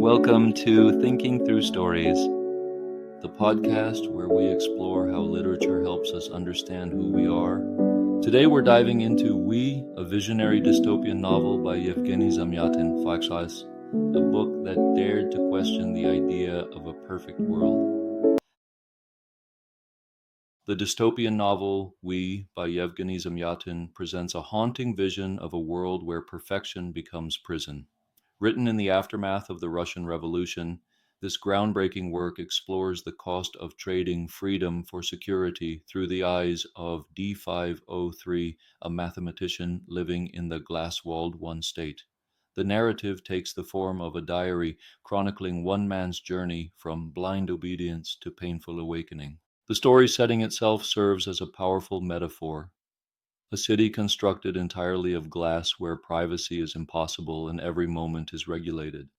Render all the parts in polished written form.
Welcome to Thinking Through Stories, the podcast where we explore how literature helps us understand who we are. Today we're diving into We, a visionary dystopian novel by Yevgeny Zamyatin, a book that dared to question the idea of a perfect world. The dystopian novel We by Yevgeny Zamyatin presents a haunting vision of a world where perfection becomes prison. Written in the aftermath of the Russian Revolution, this groundbreaking work explores the cost of trading freedom for security through the eyes of D503, a mathematician living in the glass-walled one state. The narrative takes the form of a diary chronicling one man's journey from blind obedience to painful awakening. The story setting itself serves as a powerful metaphor. A city constructed entirely of glass where privacy is impossible and every moment is regulated.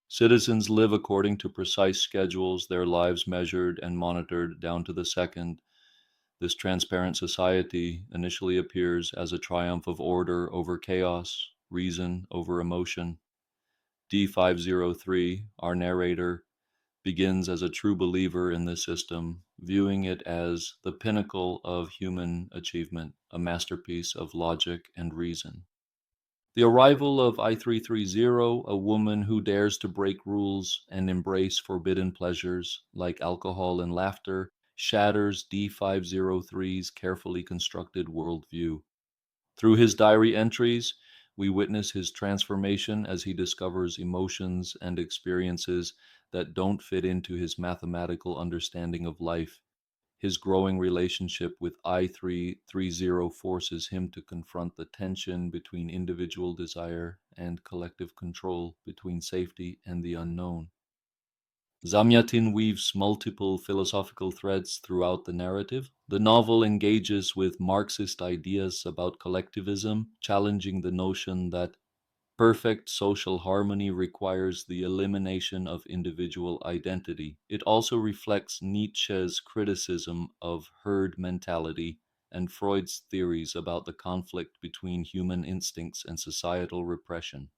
Citizens live according to precise schedules, their lives measured and monitored down to the second. This transparent society initially appears as a triumph of order over chaos, reason over emotion. D503, our narrator, begins as a true believer in this system, viewing it as the pinnacle of human achievement, a masterpiece of logic and reason. The arrival of I-330, a woman who dares to break rules and embrace forbidden pleasures like alcohol and laughter, shatters D503's carefully constructed worldview. Through his diary entries, we witness his transformation as he discovers emotions and experiences that don't fit into his mathematical understanding of life. His growing relationship with I-330 forces him to confront the tension between individual desire and collective control, between safety and the unknown. Zamyatin weaves multiple philosophical threads throughout the narrative. The novel engages with Marxist ideas about collectivism, challenging the notion that perfect social harmony requires the elimination of individual identity. It also reflects Nietzsche's criticism of herd mentality and Freud's theories about the conflict between human instincts and societal repression.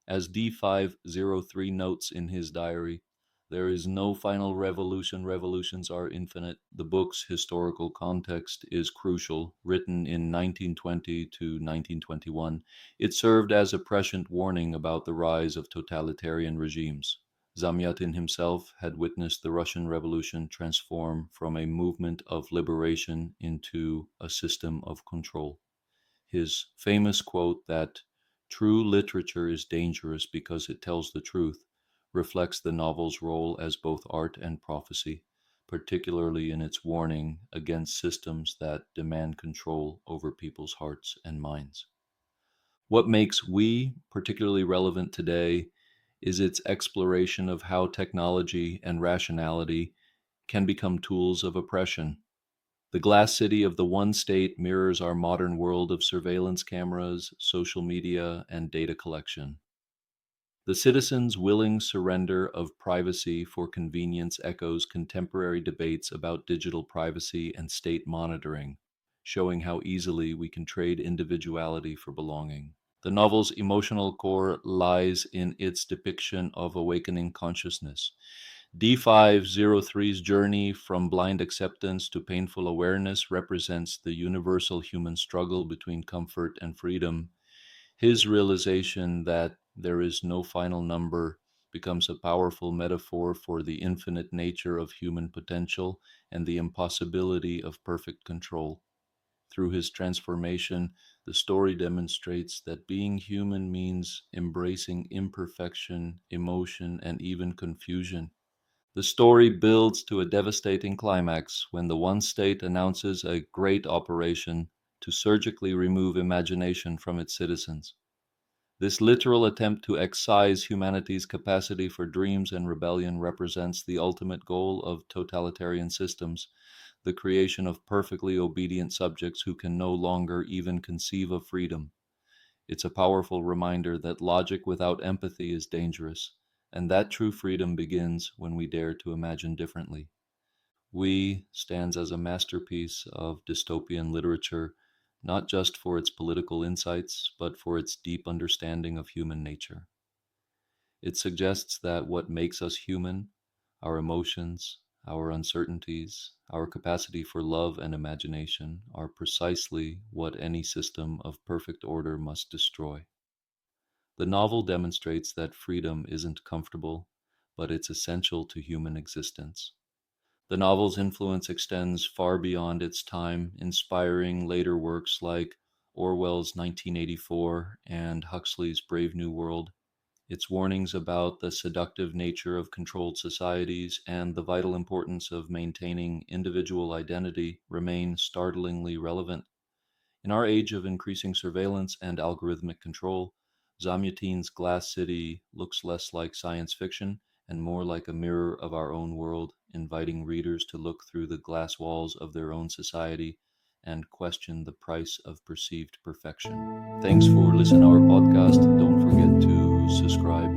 As D503 notes in his diary, there is no final revolution. Revolutions are infinite. The book's historical context is crucial. Written in 1920 to 1921, it served as a prescient warning about the rise of totalitarian regimes. Zamyatin himself had witnessed the Russian Revolution transform from a movement of liberation into a system of control. His famous quote that true literature is dangerous because it tells the truth reflects the novel's role as both art and prophecy, particularly in its warning against systems that demand control over people's hearts and minds. What makes We particularly relevant today is its exploration of how technology and rationality can become tools of oppression. The glass city of the one state mirrors our modern world of surveillance cameras, social media, and data collection. The citizens' willing surrender of privacy for convenience echoes contemporary debates about digital privacy and state monitoring, showing how easily we can trade individuality for belonging. The novel's emotional core lies in its depiction of awakening consciousness. D503's journey from blind acceptance to painful awareness represents the universal human struggle between comfort and freedom. His realization that there is no final number becomes a powerful metaphor for the infinite nature of human potential and the impossibility of perfect control. Through his transformation, the story demonstrates that being human means embracing imperfection, emotion, and even confusion. The story builds to a devastating climax when the one state announces a great operation to surgically remove imagination from its citizens. This literal attempt to excise humanity's capacity for dreams and rebellion represents the ultimate goal of totalitarian systems, the creation of perfectly obedient subjects who can no longer even conceive of freedom. It's a powerful reminder that logic without empathy is dangerous, and that true freedom begins when we dare to imagine differently. We stands as a masterpiece of dystopian literature, not just for its political insights, but for its deep understanding of human nature. It suggests that what makes us human, our emotions, our uncertainties, our capacity for love and imagination, are precisely what any system of perfect order must destroy. The novel demonstrates that freedom isn't comfortable, but it's essential to human existence. The novel's influence extends far beyond its time, inspiring later works like Orwell's 1984 and Huxley's Brave New World. Its warnings about the seductive nature of controlled societies and the vital importance of maintaining individual identity remain startlingly relevant. In our age of increasing surveillance and algorithmic control, Zamyatin's Glass City looks less like science fiction and more like a mirror of our own world, inviting readers to look through the glass walls of their own society and question the price of perceived perfection. Thanks for listening to our podcast. Don't forget to subscribe.